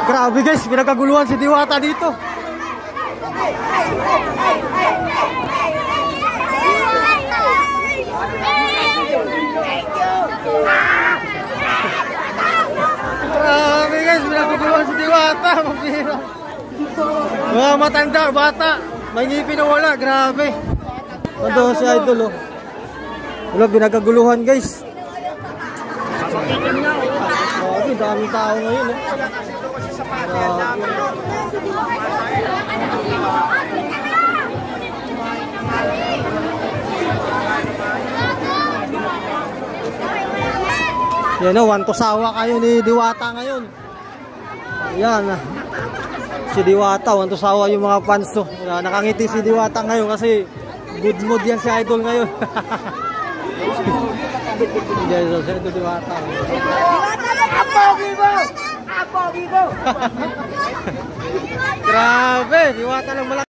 Grabe guys, pinagkaguluhan si Diwata dito. Grabe guys, pinagkaguluhan si Diwata. Mga matanda, bata, may ngipin na wala, grabe. Ando si Idol oh. Wala, pinagkaguluhan guys. Grabe, daming tao ngayon eh. Yan o, wantosawa kayo ni Diwata ngayon. Yan si Diwata, wantosawa yung mga fans to. Nakangiti si Diwata ngayon kasi good mood yan si Idol ngayon. Yes, so, si Diwata. Grabe, Diwata lang malaki.